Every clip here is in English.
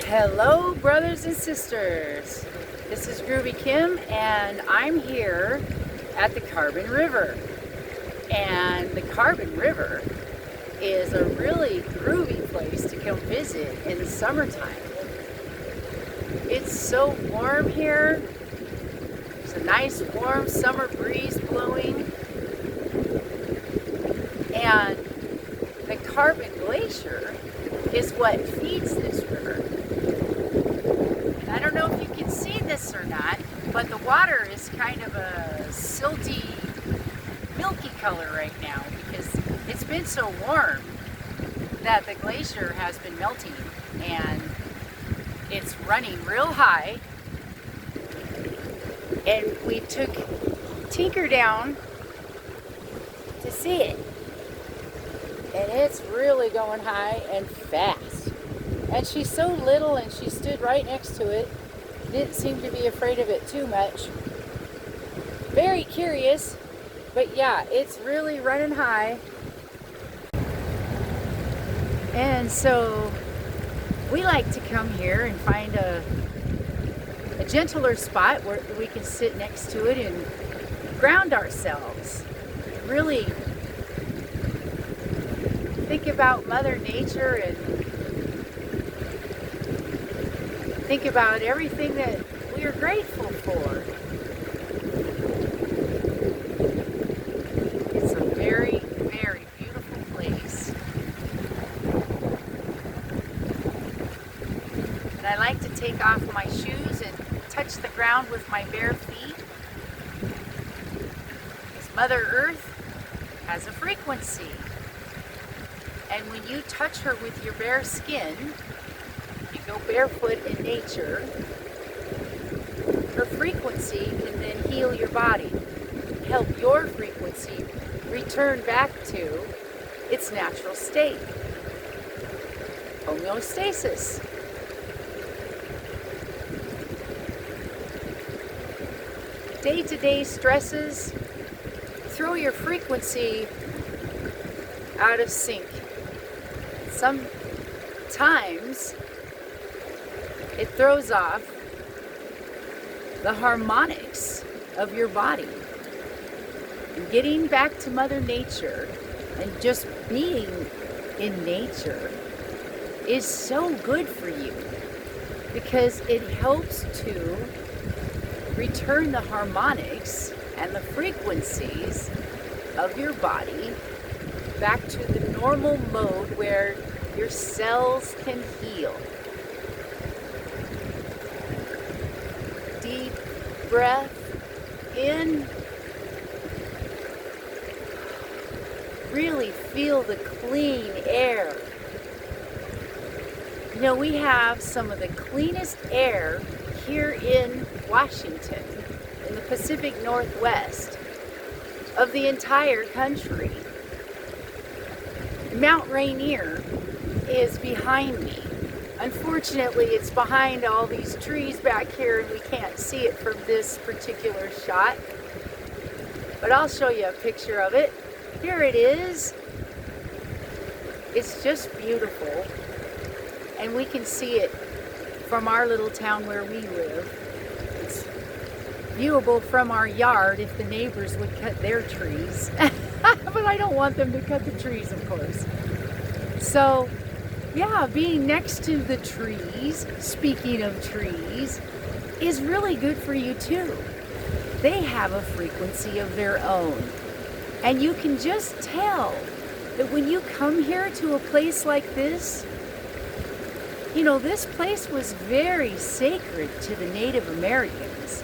Hello, brothers and sisters. This is Groovy Kim, and I'm here at the Carbon River. And the Carbon River is a really groovy place to come visit in the summertime. It's so warm here. There's a nice warm summer breeze blowing. And the Carbon Glacier is what feeds this river. And I don't know if you can see this or not, but the water is kind of a silty, milky color right now because it's been so warm that the glacier has been melting and it's running real high. And we took Tinker down to see it. And it's really going high and fast. And she's so little and she stood right next to it. Didn't seem to be afraid of it too much. Very curious, but yeah, it's really running high. And so we like to come here and find a gentler spot where we can sit next to it and ground ourselves. Really think about Mother Nature and think about everything that we are grateful for. It's a very, very beautiful place. And I like to take off my shoes and touch the ground with my bare feet. Because Mother Earth has a frequency. And when you touch her with your bare skin, you go barefoot in nature, her frequency can then heal your body, help your frequency return back to its natural state. Homeostasis. Day-to-day stresses throw your frequency out of sync. Sometimes it throws off the harmonics of your body. And getting back to Mother Nature and just being in nature is so good for you because it helps to return the harmonics and the frequencies of your body back to the normal mode where your cells can heal. Deep breath in. Really feel the clean air. You know, we have some of the cleanest air here in Washington, in the Pacific Northwest of the entire country. Mount Rainier is behind me. Unfortunately, it's behind all these trees back here and we can't see it from this particular shot. But I'll show you a picture of it. Here it is. It's just beautiful. And we can see it from our little town where we live. It's viewable from our yard if the neighbors would cut their trees. But I don't want them to cut the trees, of course. So, yeah, being next to the trees, speaking of trees, is really good for you too. They have a frequency of their own. And you can just tell that when you come here to a place like this, you know, this place was very sacred to the Native Americans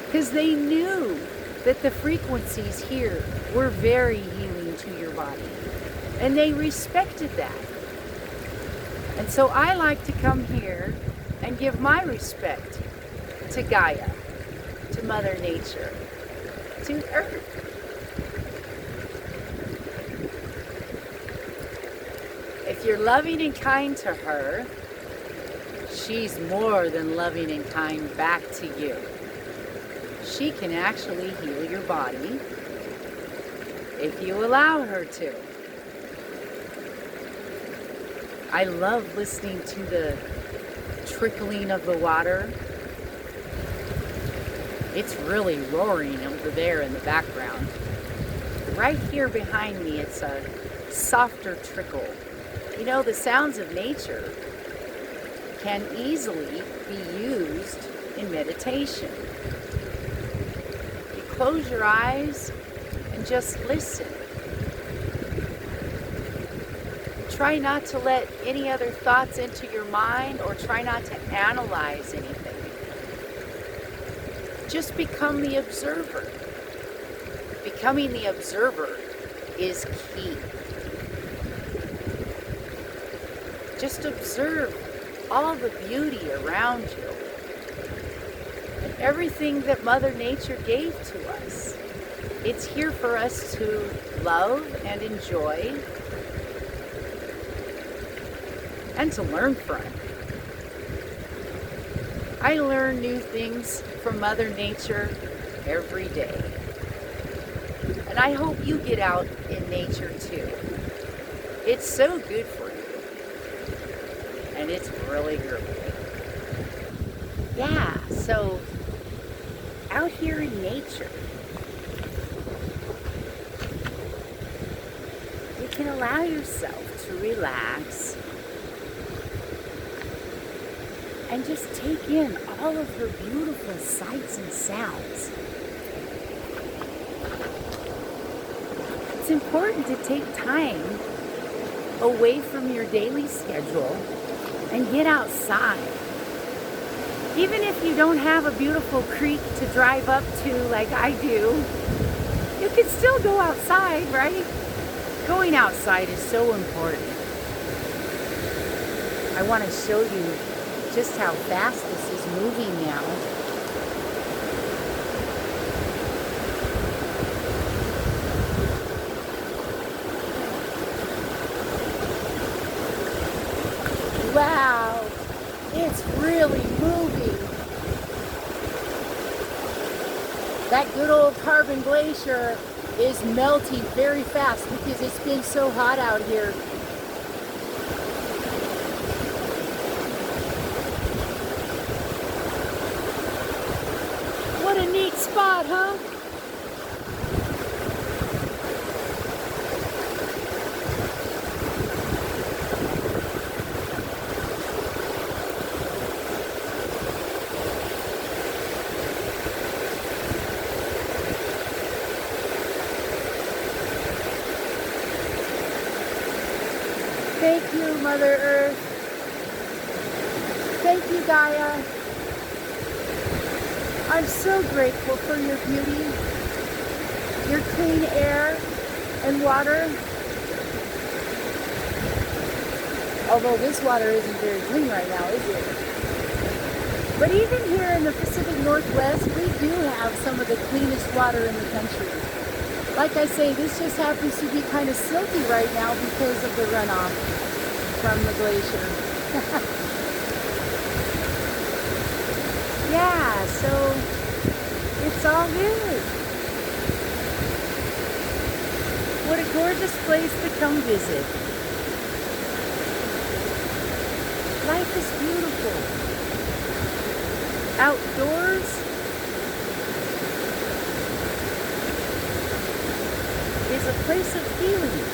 because they knew that the frequencies here were very healing to your body. And they respected that. And so I like to come here and give my respect to Gaia, to Mother Nature, to Earth. If you're loving and kind to her, she's more than loving and kind back to you. She can actually heal your body if you allow her to. I love listening to the trickling of the water. It's really roaring over there in the background. Right here behind me, it's a softer trickle. You know, the sounds of nature can easily be used in meditation. You close your eyes and just listen. Try not to let any other thoughts into your mind, or try not to analyze anything. Just become the observer. Becoming the observer is key. Just observe all the beauty around you and everything that Mother Nature gave to us. It's here for us to love and enjoy and to learn from. I learn new things from Mother Nature every day. And I hope you get out in nature too. It's so good for you. And it's really groovy. Yeah, so out here in nature, you can allow yourself to relax and just take in all of her beautiful sights and sounds. It's important to take time away from your daily schedule and get outside. Even if you don't have a beautiful creek to drive up to like I do, you can still go outside, right? Going outside is so important. I want to show you just how fast this is moving now. Wow, it's really moving. That good old carbon glacier is melting very fast because it's been so hot out here. What a neat spot, huh? Thank you, Mother Earth. Thank you, Gaia. I'm so grateful for your beauty, your clean air and water. Although this water isn't very clean right now, is it? But even here in the Pacific Northwest, we do have some of the cleanest water in the country. Like I say, this just happens to be kind of silty right now because of the runoff from the glacier. Yeah, so it's all good. What a gorgeous place to come visit. Life is beautiful. Outdoors is a place of healing.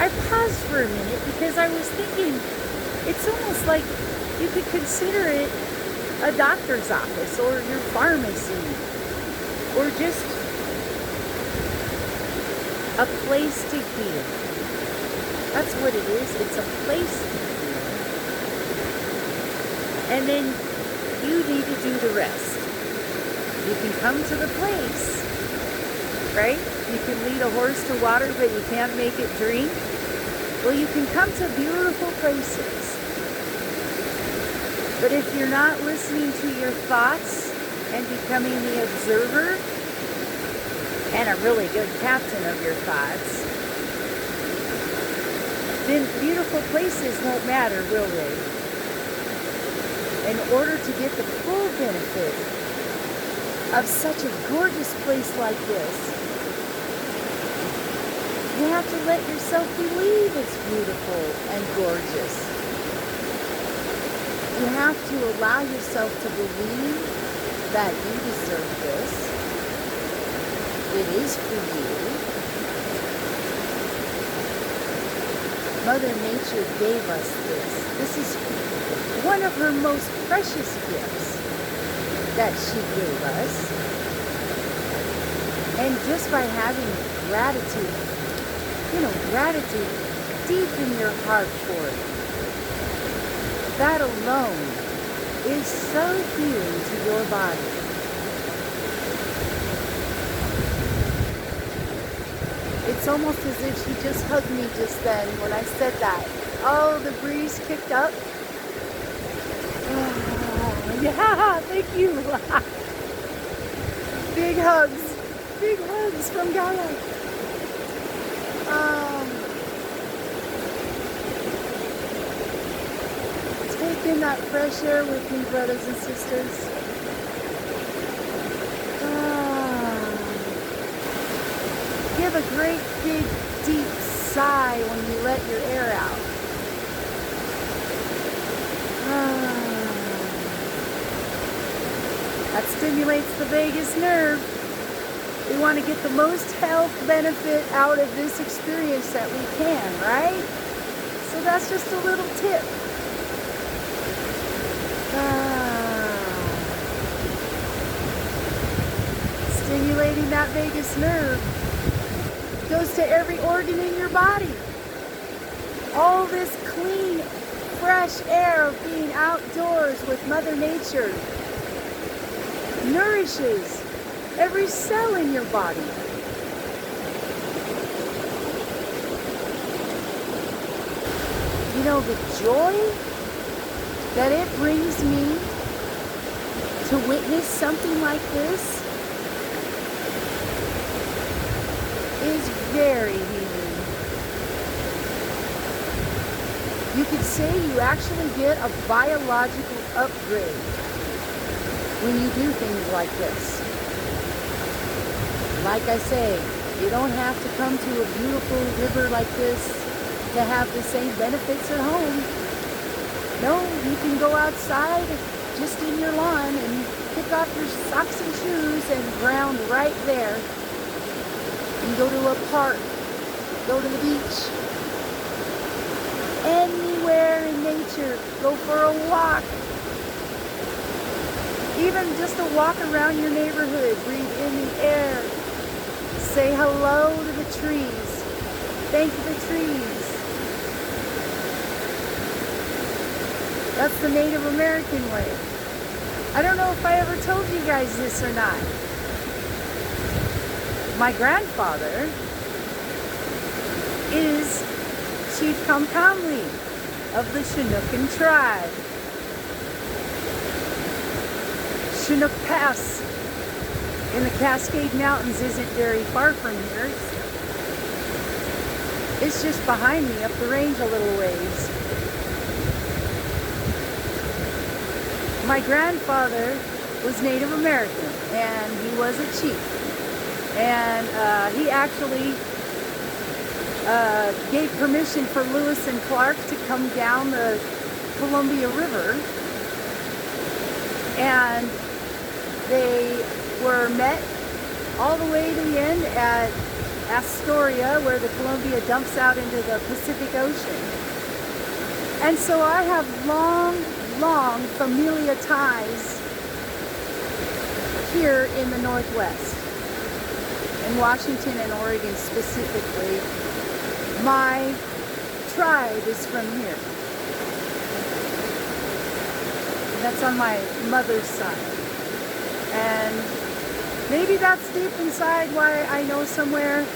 I paused for a minute because I was thinking it's almost like you could consider it a doctor's office or your pharmacy or just a place to heal. That's what it is. It's a place to heal. And then you need to do the rest. You can come to the place, right? You can lead a horse to water, but you can't make it drink. Well, you can come to beautiful places. But if you're not listening to your thoughts and becoming the observer and a really good captain of your thoughts, then beautiful places won't matter, will they? In order to get the full benefit of such a gorgeous place like this, you have to let yourself believe it's beautiful and gorgeous. You have to allow yourself to believe that you deserve this. It is for you. Mother Nature gave us this. This is one of her most precious gifts that she gave us. And just by having gratitude, gratitude deep in your heart for it, that alone is so healing to your body. It's almost as if she just hugged me just then when I said that. Oh, the breeze kicked up. Oh, yeah, thank you. Big hugs from Gaia. Take in that fresh air with me, brothers and sisters. Give a great big deep sigh when you let your air out. That stimulates the vagus nerve. We want to get the most health benefit out of this experience that we can, right? So that's just a little tip. Stimulating that vagus nerve goes to every organ in your body. All this clean, fresh air of being outdoors with Mother Nature nourishes every cell in your body. You know, the joy that it brings me to witness something like this is very healing. You could say you actually get a biological upgrade when you do things like this. Like I say, you don't have to come to a beautiful river like this to have the same benefits at home. No, you can go outside just in your lawn and pick off your socks and shoes and ground right there. And go to a park, go to the beach, anywhere in nature, go for a walk. Even just a walk around your neighborhood, breathe in the air, say hello to the trees, thank the trees. That's the Native American way. I don't know if I ever told you guys this or not. My grandfather is Chief Kamkamli of the Chinookan tribe. Chinook Pass in the Cascade Mountains isn't very far from here. It's just behind me up the range a little ways. My grandfather was Native American and he was a chief. And he actually gave permission for Lewis and Clark to come down the Columbia River. And they were met all the way to the end at Astoria, where the Columbia dumps out into the Pacific Ocean. And so I have long familial ties here in the Northwest. In Washington and Oregon specifically, my tribe is from here. That's on my mother's side. And maybe that's deep inside why I know somewhere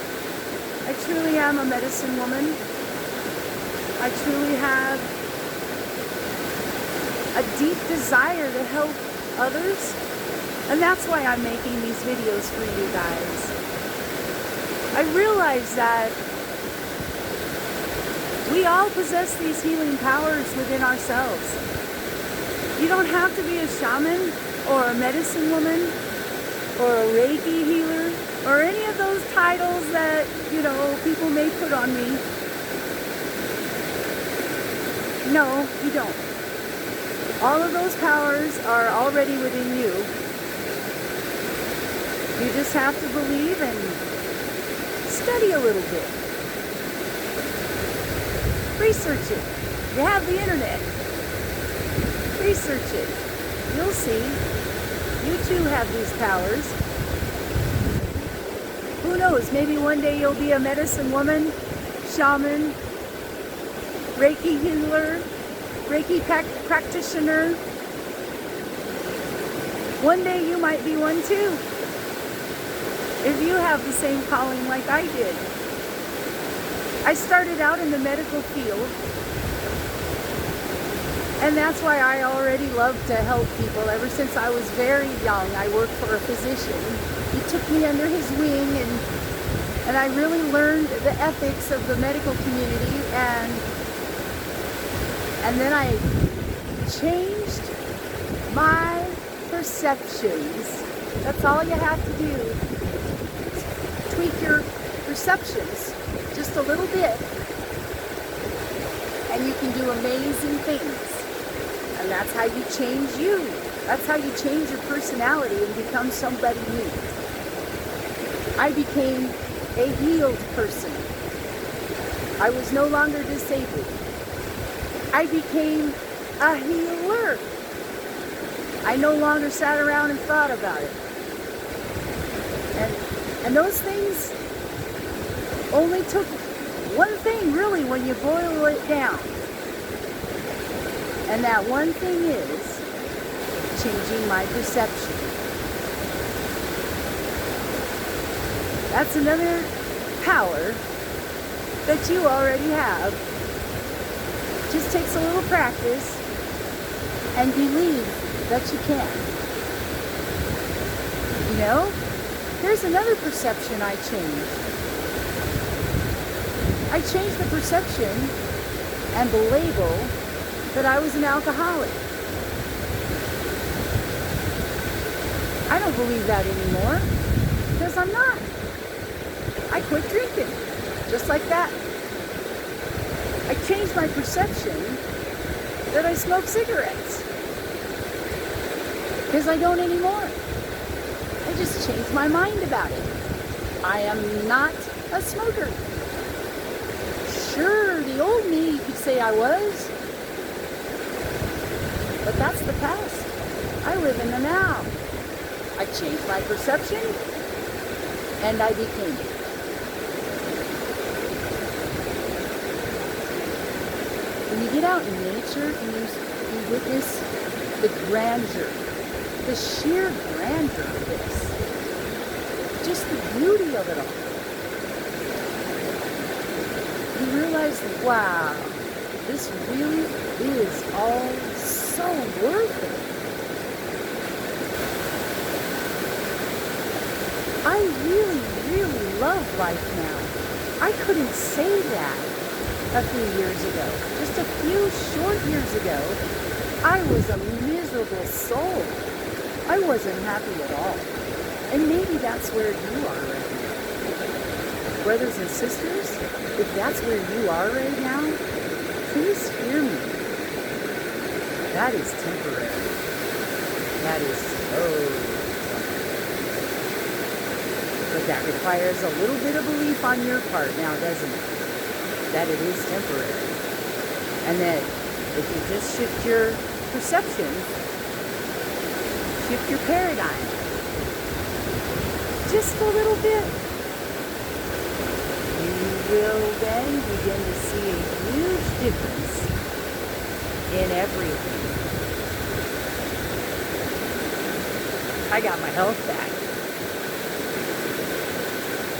I truly am a medicine woman. I truly have a deep desire to help others. And that's why I'm making these videos for you guys. I realize that we all possess these healing powers within ourselves. You don't have to be a shaman or a medicine woman or a Reiki healer or any of those titles that, people may put on me. No, you don't. All of those powers are already within you. You just have to believe and study a little bit. Research it. You have the internet. Research it. You'll see. You too have these powers. Who knows? Maybe one day you'll be a medicine woman, shaman, Reiki healer, Reiki practitioner. One day you might be one too, if you have the same calling like I did. I started out in the medical field, and that's why I already love to help people. Ever since I was very young, I worked for a physician. He took me under his wing, and I really learned the ethics of the medical community, and then I changed my perceptions. That's all you have to do. Tweak your perceptions just a little bit, and you can do amazing things. And that's how you change you. That's how you change your personality and become somebody new. I became a healed person. I was no longer disabled. I became a healer. I no longer sat around and thought about it. And those things only took one thing, really, when you boil it down. And that one thing is changing my perception. That's another power that you already have. Just takes a little practice and believe that you can. You know, here's another perception I changed. I changed the perception and the label that I was an alcoholic. I don't believe that anymore, because I'm not. I quit drinking, just like that. I changed my perception that I smoke cigarettes, because I don't anymore. I just changed my mind about it. I am not a smoker. Sure, the old me, you could say I was, but that's the past. I live in the now. I changed my perception, and I became it. When you get out in nature and you witness the grandeur, the sheer grandeur of this, just the beauty of it all, you realize, wow, this really is all so worth it. I really, really love life now. I couldn't say that a few years ago. Just a few short years ago, I was a miserable soul. I wasn't happy at all. And maybe that's where you are right now. Brothers and sisters, if that's where you are right now, please hear me. That is temporary. That is so temporary. But that requires a little bit of belief on your part now, doesn't it? That it is temporary. And that if you just shift your perception, shift your paradigm, just a little bit, you will then begin to see a huge difference in everything. I got my health back.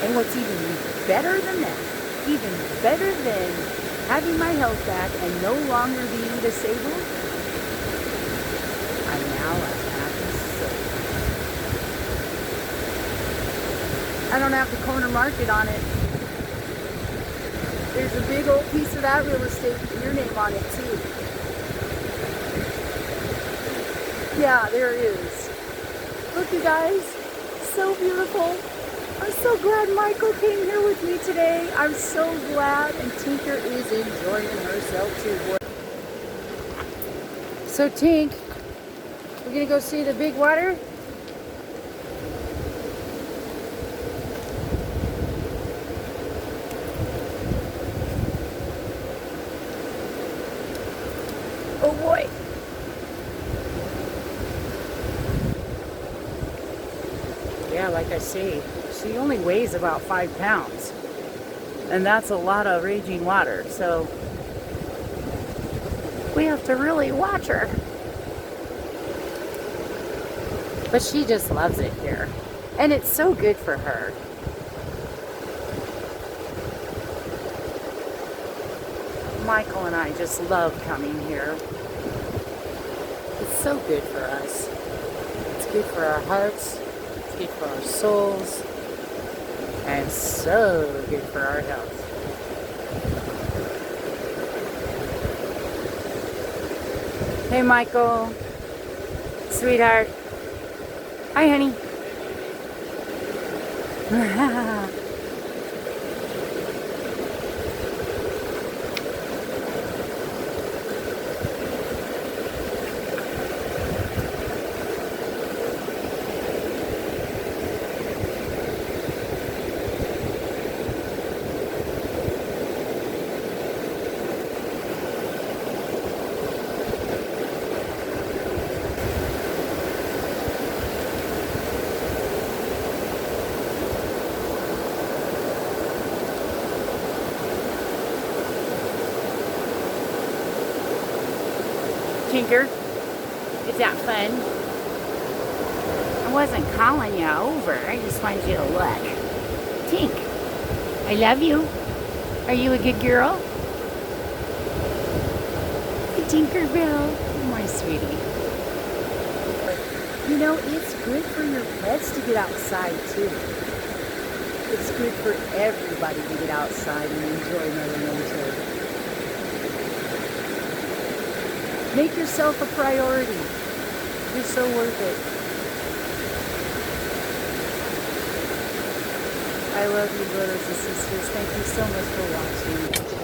And what's even better than that, even better than having my health back and no longer being disabled, I'm now a happy soul. I don't have to corner market on it. There's a big old piece of that real estate with your name on it too. Yeah, there it is. Look, you guys, so beautiful. I'm so glad Michael came here with me today. I'm so glad, and Tinker is enjoying herself too. So Tink, we're gonna go see the big water? Oh boy. Yeah, like I say, she only weighs about 5 pounds. And that's a lot of raging water, so we have to really watch her. But she just loves it here. And it's so good for her. Michael and I just love coming here. It's so good for us. It's good for our hearts. It's good for our souls. And so good for our health. Hey, Michael. Sweetheart. Hi, honey. Tinker, is that fun? I wasn't calling you over. I just wanted you to look. Tink, I love you. Are you a good girl? Tinkerbell, my sweetie. You know, it's good for your pets to get outside too. It's good for everybody to get outside and enjoy Mother Nature. Make yourself a priority. You're so worth it. I love you, brothers and sisters. Thank you so much for watching.